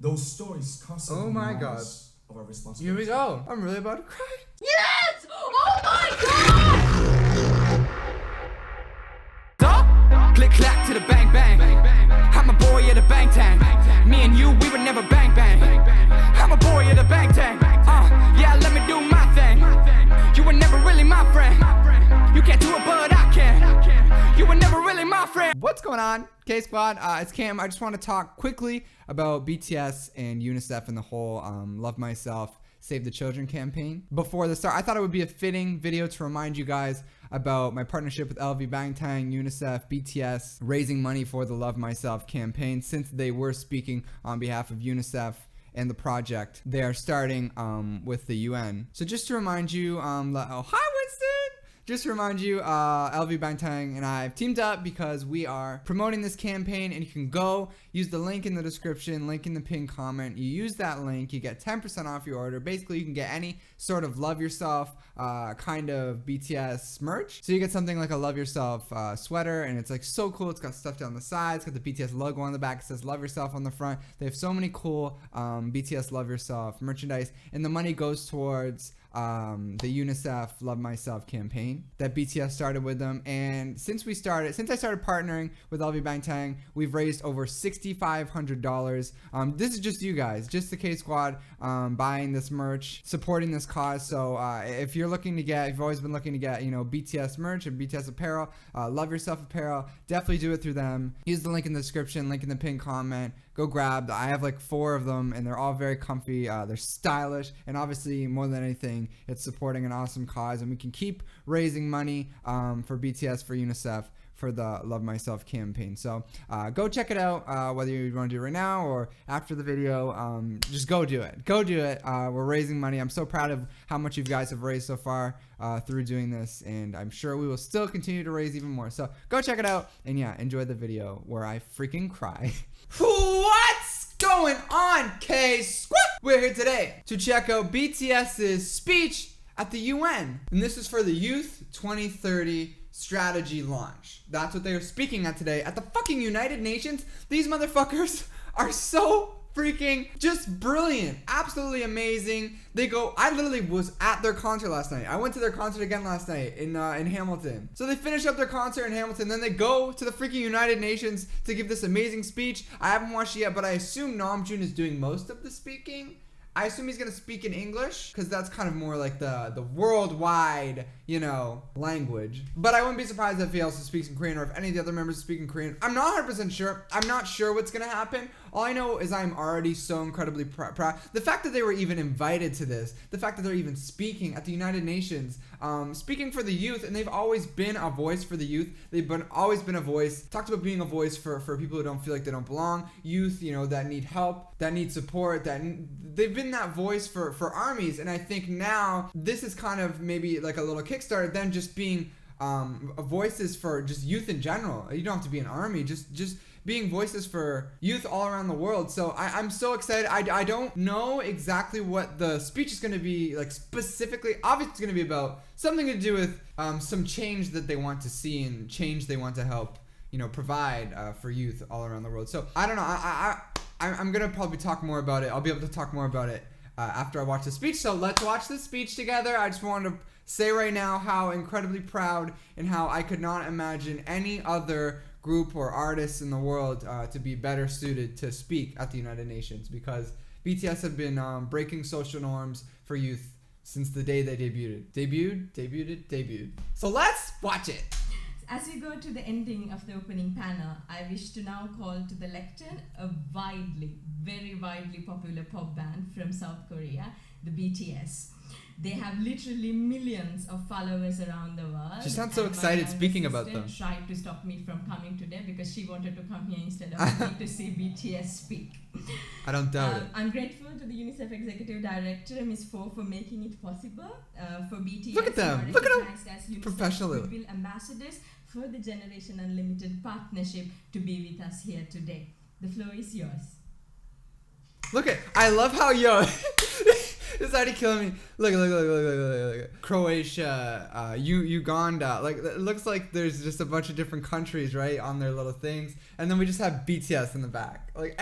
Those stories constantly remind us of our responsibility. Here we go. I'm really about to cry. Yes! Oh my God! Click clack to the bang bang. I'm a boy at the bang tang. Me and you, we would never bang bang. I'm a boy at the bang tang. Yeah, let me do my thing. You were never really my friend. You can't do it, but I can. You were never really my friend. What's going on, K-Squad? It's Cam. I just want to talk quickly about BTS and UNICEF and the whole Love Myself, Save the Children campaign. Before the start, I thought it would be a fitting video to remind you guys about my partnership with LV Bangtan, UNICEF, BTS, raising money for the Love Myself campaign. Since they were speaking on behalf of UNICEF and the project, they are starting with the UN. So just to remind you, oh, hi Winston! Just to remind you, LV Bangtan and I have teamed up because we are promoting this campaign, and you can go use the link in the description, link in the pinned comment. You use that link, you get 10% off your order. Basically, you can get any sort of Love Yourself kind of BTS merch. So you get something like a Love Yourself sweater, and it's like so cool. It's got stuff down the sides, it's got the BTS logo on the back, it says Love Yourself on the front. They have so many cool BTS Love Yourself merchandise, and the money goes towards the UNICEF Love Myself campaign that BTS started with them. And since I started partnering with LV Bangtan, we've raised over $6,500. This is just you guys, just the K-Squad, buying this merch, supporting this cause. So if you're looking to get, if you've always been looking to get, you know, BTS merch and BTS apparel, Love Yourself apparel, definitely do it through them. Use the link in the description, link in the pinned comment. Go grab. I have like 4 of them, and they're all very comfy. They're stylish, and obviously, more than anything, it's supporting an awesome cause, and we can keep raising money for BTS, for UNICEF, for the Love Myself campaign. So go check it out, whether you want to do it right now or after the video. Just go do it. Go do it. We're raising money. I'm so proud of how much you guys have raised so far through doing this, and I'm sure we will still continue to raise even more. So go check it out, and yeah, enjoy the video where I freaking cry. What's going on, K-Squad? We're here today to check out BTS's speech at the UN, and this is for the Youth 2030 strategy launch. That's what they are speaking at today at the fucking United Nations. These motherfuckers are so freaking just brilliant, absolutely amazing. I literally was at their concert last night. I went to their concert again last night in Hamilton. So they finish up their concert in Hamilton, then they go to the freaking United Nations to give this amazing speech. I haven't watched it yet, but I assume NAMJOON is doing most of the speaking. I assume he's gonna speak in English, because that's kind of more like the worldwide, you know, language. But I wouldn't be surprised if he also speaks in Korean, or if any of the other members speak in Korean. I'm not 100% sure. I'm not sure what's gonna happen. All I know is I'm already so incredibly proud. The fact that they were even invited to this, the fact that they're even speaking at the United Nations, speaking for the youth, and they've always been a voice for the youth. They've always been a voice. Talked about being a voice for people who don't feel like they don't belong, youth, you know, that need help, that need support, they've been that voice for armies. And I think now this is kind of maybe like a little kickstarter, then just being voices for just youth in general. You don't have to be an army, just being voices for youth all around the world. So I'm so excited. I don't know exactly what the speech is going to be like specifically. Obviously it's going to be about something to do with some change that they want to see, and change they want to help, you know, provide for youth all around the world. So I don't know. I'm going to probably talk more about it. I'll be able to talk more about it after I watch the speech. So let's watch the speech together. I just wanted to say right now how incredibly proud, and how I could not imagine any other group or artists in the world to be better suited to speak at the United Nations, because BTS have been breaking social norms for youth since the day they debuted. So let's watch it. As we go to the ending of the opening panel, I wish to now call to the lectern a very widely popular pop band from South Korea, the BTS. They have literally millions of followers around the world. She sounds so excited speaking about them. She tried to stop me from coming today because she wanted to come here instead of me to see BTS speak. I don't doubt it. I'm grateful to the UNICEF Executive Director, Ms. Fo, for making it possible for BTS. Look at them. Look at them. Professionally. Goodwill ambassadors for the Generation Unlimited partnership to be with us here today. The floor is yours. Look at, I love how it's already killing me. Look. Croatia, Uganda. Like, it looks like there's just a bunch of different countries, right, on their little things. And then we just have BTS in the back. Like,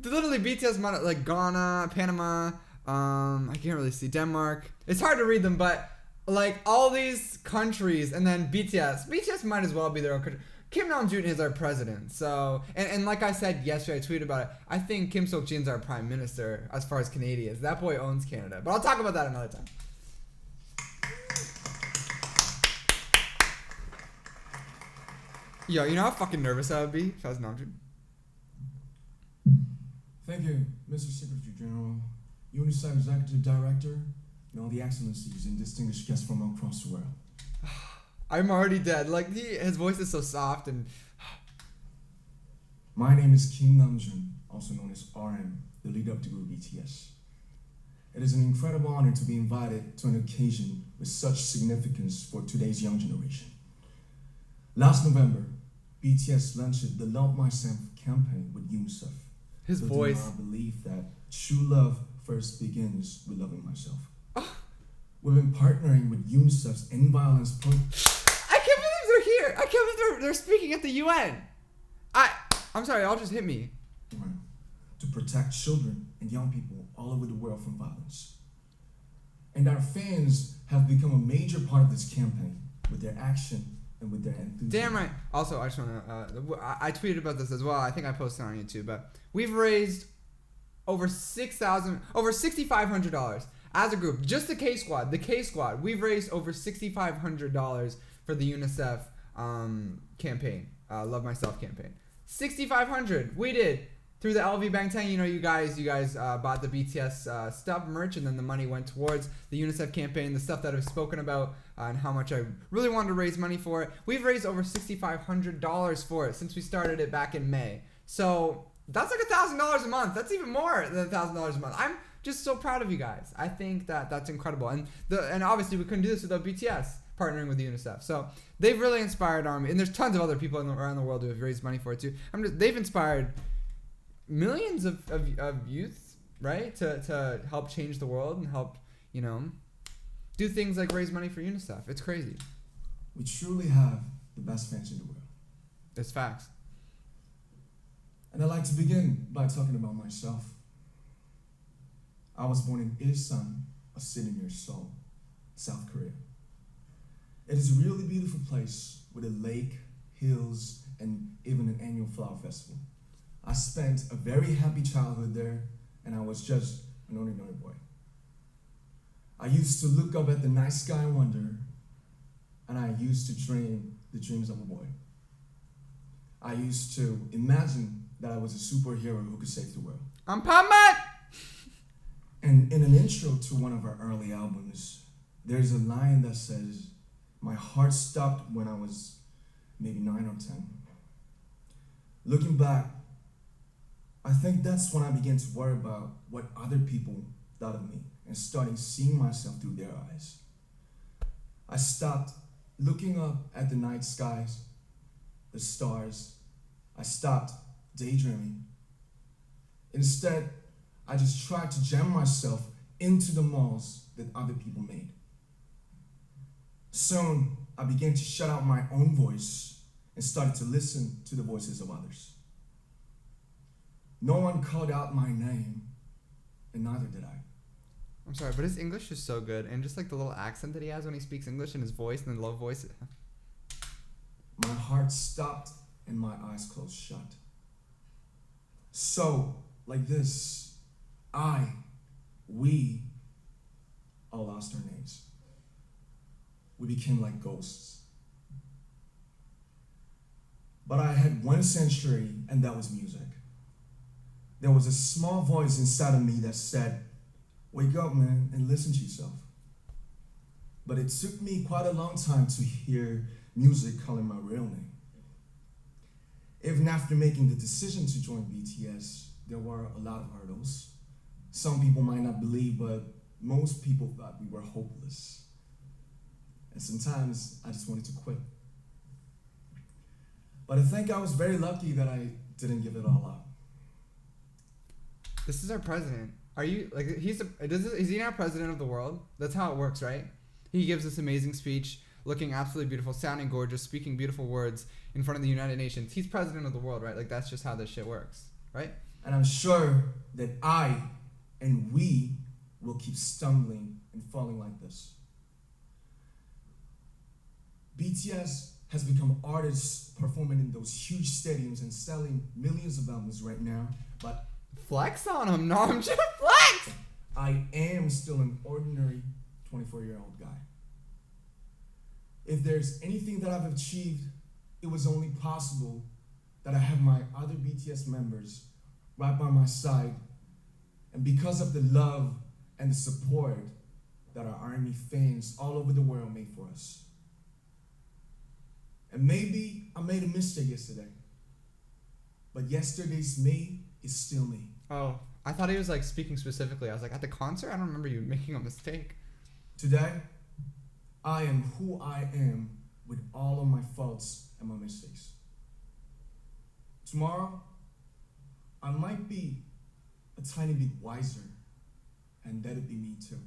literally BTS money, like Ghana, Panama, I can't really see, Denmark. It's hard to read them, but like all these countries, and then BTS might as well be their own country. Kim NAMJOON is our president, so and like I said yesterday, I tweeted about it. I think Kim Sok-jin's our prime minister as far as Canadians. That boy owns Canada, but I'll talk about that another time. Yo, you know how fucking nervous I would be if I was NAMJOON? Thank you, Mr. Secretary General, UNICEF Executive Director, and all the excellencies and distinguished guests from across the world. I'm already dead. Like, his voice is so soft and... My name is Kim NAMJOON, also known as RM, the leader of the group BTS. It is an incredible honor to be invited to an occasion with such significance for today's young generation. Last November, BTS launched the Love Myself campaign with UNICEF. His so voice. I believe that true love first begins with loving myself. We've been partnering with UNICEF's End Violence program. I can't believe they're here. I can't believe they're speaking at the UN. I'm sorry, y'all just hit me. To protect children and young people all over the world from violence. And our fans have become a major part of this campaign with their action and with their enthusiasm. Damn right. Also, I just want to, I tweeted about this as well. I think I posted on YouTube, but we've raised over $6,500 as a group. Just the K Squad, we've raised over $6,500 for the UNICEF campaign, Love Myself campaign. $6,500 we did through the LV Bank 10. You know, you guys bought the BTS stuff, merch, and then the money went towards the UNICEF campaign, the stuff that I've spoken about, and how much I really wanted to raise money for it. We've raised over $6,500 for it since we started it back in May. So that's like $1,000 a month. That's even more than $1,000 a month. I'm just so proud of you guys. I think that's incredible. And obviously we couldn't do this without BTS partnering with UNICEF. So they've really inspired Army, and there's tons of other people around the world who have raised money for it too. They've inspired millions of youth, right, to help change the world and help, you know, do things like raise money for UNICEF. It's crazy. We truly have the best fans in the world. It's facts. And I'd like to begin by talking about myself. I was born in Ilsan, a city near Seoul, South Korea. It is a really beautiful place with a lake, hills, and even an annual flower festival. I spent a very happy childhood there, and I was just an ordinary boy. I used to look up at the night sky and wonder, and I used to dream the dreams of a boy. I used to imagine that I was a superhero who could save the world. I'm pumped! And in an intro to one of our early albums, there's a line that says, "My heart stopped when I was maybe 9 or 10. Looking back, I think that's when I began to worry about what other people thought of me and starting seeing myself through their eyes. I stopped looking up at the night skies, the stars. I stopped daydreaming. Instead, I just tried to jam myself into the malls that other people made. Soon, I began to shut out my own voice and started to listen to the voices of others. No one called out my name, and neither did I. I'm sorry, but his English is so good, and just like the little accent that he has when he speaks English and his voice and the low voice. My heart stopped and my eyes closed shut. So, like this, we all lost our names. We became like ghosts. But I had one sanctuary, and that was music. There was a small voice inside of me that said, "Wake up, man, and listen to yourself." But it took me quite a long time to hear music calling my real name. Even after making the decision to join BTS, there were a lot of hurdles. Some people might not believe, but most people thought we were hopeless. And sometimes I just wanted to quit. But I think I was very lucky that I didn't give it all up. This is our president. Are you like is he now president of the world? That's how it works, right? He gives this amazing speech, looking absolutely beautiful, sounding gorgeous, speaking beautiful words in front of the United Nations. He's president of the world, right? Like that's just how this shit works, right? And I'm sure that I and we will keep stumbling and falling like this. BTS has become artists performing in those huge stadiums and selling millions of albums right now, but Flex on him, NAMJOON, flex! I am still an ordinary 24-year-old guy. If there's anything that I've achieved, it was only possible that I have my other BTS members right by my side, and because of the love and the support that our ARMY fans all over the world made for us. And maybe I made a mistake yesterday, but yesterday's me is still me. Oh, I thought he was like speaking specifically. I was like, at the concert? I don't remember you making a mistake. Today, I am who I am with all of my faults and my mistakes. Tomorrow, I might be a tiny bit wiser, and that'll be me too.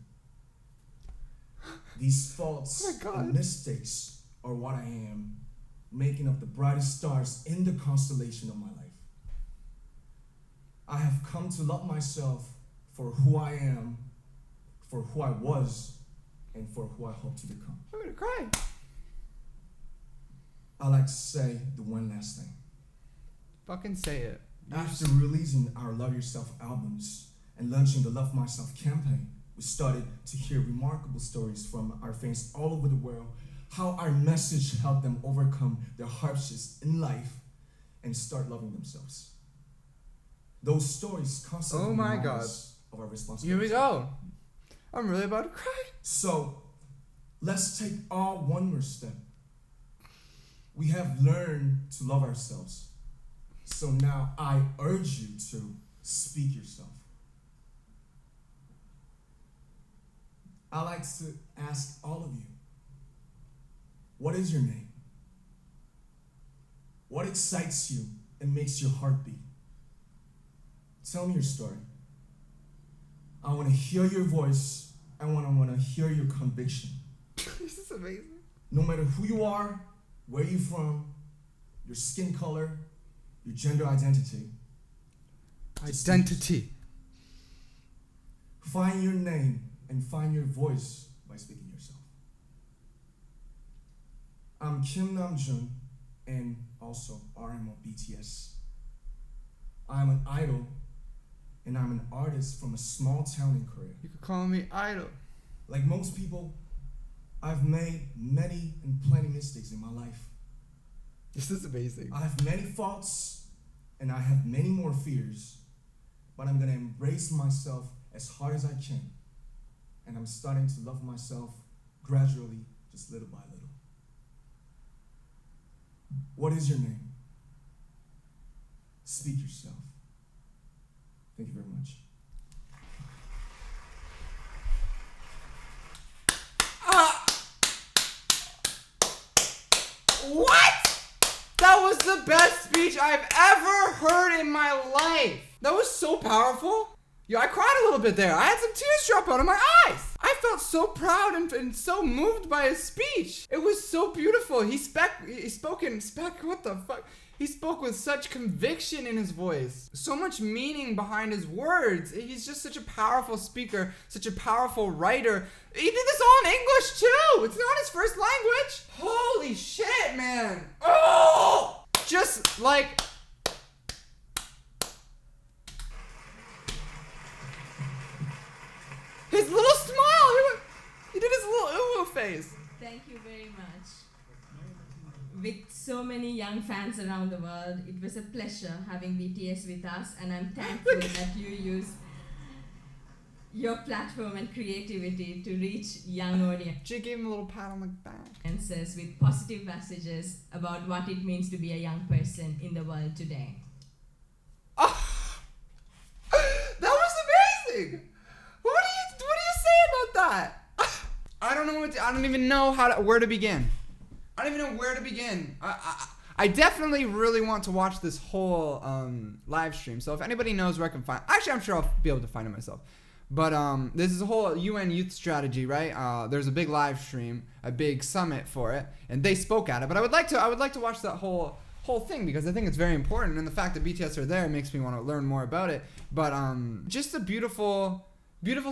These faults and mistakes are what I am, making up the brightest stars in the constellation of my life. I have come to love myself for who I am, for who I was, and for who I hope to become. I'm gonna cry. I like to say the one last thing. Fucking say it. After releasing our Love Yourself albums and launching the Love Myself campaign, we started to hear remarkable stories from our fans all over the world, how our message helped them overcome their hardships in life and start loving themselves. Those stories constantly remind us of our responsibility. Here we go. I'm really about to cry. So, let's take all one more step. We have learned to love ourselves. So now I urge you to speak yourself. I like to ask all of you, what is your name? What excites you and makes your heart beat? Tell me your story. I want to hear your voice. I want to hear your conviction. This is amazing. No matter who you are, where you're from, your skin color, your gender identity. Find your name and find your voice by speaking yourself. I'm Kim NAMJOON and also RM of BTS. I'm an idol and I'm an artist from a small town in Korea. You could call me idol. Like most people, I've made many and plenty mistakes in my life. This is amazing. I have many faults and I have many more fears, but I'm gonna embrace myself as hard as I can. And I'm starting to love myself gradually, just little by little. What is your name? Speak yourself. Thank you very much. What? That was the best speech I've ever heard in my life. That was so powerful. Yo, I cried a little bit there. I had some tears drop out of my eyes. I felt so proud and so moved by his speech. It was so beautiful. He spoke with such conviction in his voice. So much meaning behind his words. He's just such a powerful speaker, such a powerful writer. He did this all in English too. It's not his first language. Holy shit, man. Oh! Just like... his little smile. He did his little ooh face. Thank you very much. With so many young fans around the world, it was a pleasure having BTS with us, and I'm thankful that you use your platform and creativity to reach young audiences. She gave him a little pat on the back. With positive messages about what it means to be a young person in the world today. Oh, that was amazing. What do you say about that? I don't know I don't even know where to begin. I don't even know where to begin. I definitely really want to watch this whole live stream. So if anybody knows where I can find, actually I'm sure I'll be able to find it myself. But this is a whole UN youth strategy, right? There's a big live stream, a big summit for it, and they spoke at it. But I would like to watch that whole whole thing because I think it's very important, and the fact that BTS are there makes me want to learn more about it. But just a beautiful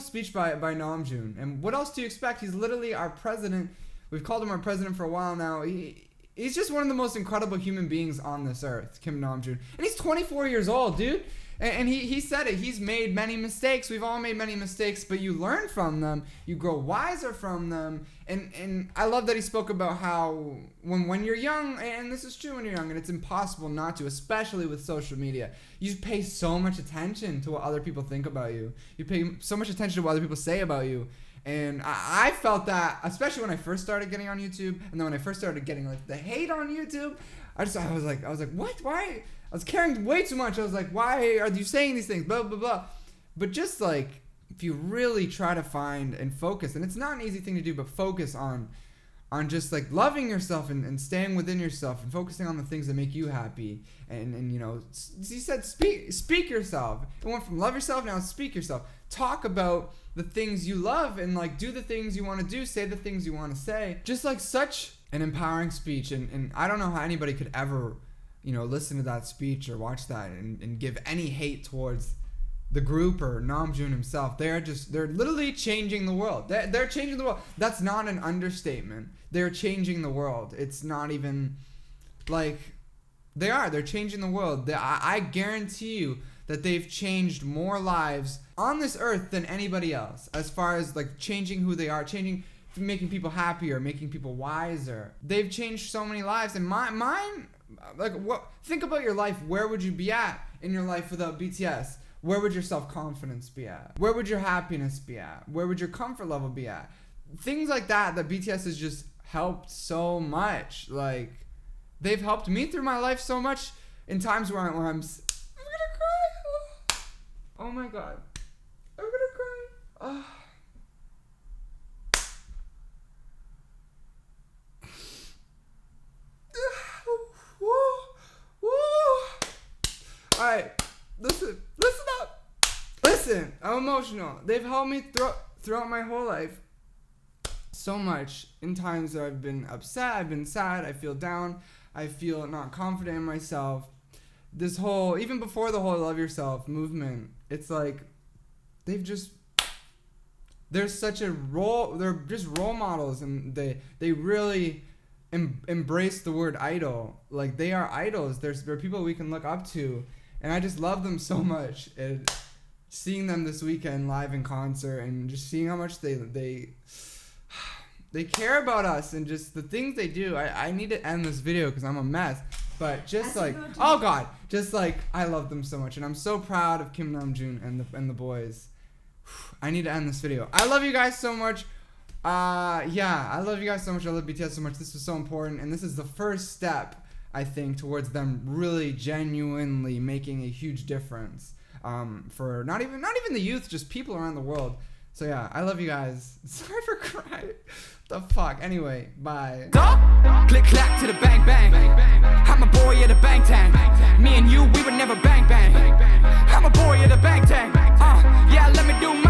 speech by Namjoon. And what else do you expect? He's literally our president. We've called him our president for a while now. He's just one of the most incredible human beings on this earth, Kim Namjoon. And he's 24 years old, dude. And he said it. He's made many mistakes. We've all made many mistakes, but you learn from them. You grow wiser from them. And I love that he spoke about how when you're young, and this is true when you're young, and it's impossible not to, especially with social media, you pay so much attention to what other people think about you. You pay so much attention to what other people say about you. And I felt that, especially when I first started getting on YouTube, and then when I first started getting like the hate on YouTube, I was like, what? Why? I was caring way too much. I was like, why are you saying these things? Blah, blah, blah. But just like, if you really try to find and focus, and it's not an easy thing to do, but focus on just like loving yourself and staying within yourself and focusing on the things that make you happy. And you know, he said, speak yourself. It went from love yourself, now speak yourself. Talk about the things you love and like do the things you want to do, say the things you want to say. Just like such an empowering speech. And I don't know how anybody could ever, you know, listen to that speech or watch that and give any hate towards the group or Namjoon himself. They're literally changing the world. They're changing the world. That's not an understatement. They're changing the world. It's not even like they're changing the world. I guarantee you that they've changed more lives on this earth than anybody else, as far as like changing who they are, making people happier, making people wiser. They've changed so many lives, and mine. Like, what? Think about your life. Where would you be at in your life without BTS? Where would your self-confidence be at? Where would your happiness be at? Where would your comfort level be at? Things like that BTS has just helped so much. Like, they've helped me through my life so much in times where I'm gonna cry. Oh my god, I'm gonna cry. Oh. Alright, listen up. Listen, I'm emotional. They've helped me throughout my whole life so much. In times that I've been upset, I've been sad, I feel down, I feel not confident in myself. Even before the whole love yourself movement, it's like they're just role models, and they really embrace the word idol. Like, they are idols. They're people we can look up to. And I just love them so much. And seeing them this weekend live in concert and just seeing how much they care about us and just the things they do. I need to end this video because I'm a mess. But just like, oh god, just like, I love them so much. And I'm so proud of Kim Namjoon and the boys. I need to end this video. I love you guys so much. Yeah, I love you guys so much. I love BTS so much. This was so important. And this is the first step, I think, towards them really genuinely making a huge difference for not even the youth, just people around the world. So yeah, I love you guys. Sorry for crying. The fuck. Anyway, bye. Click clack to the bang bang. I'm a boy at the bang tang. Me and you, we would never bang bang. I'm a boy at the bang tang. Yeah, let me do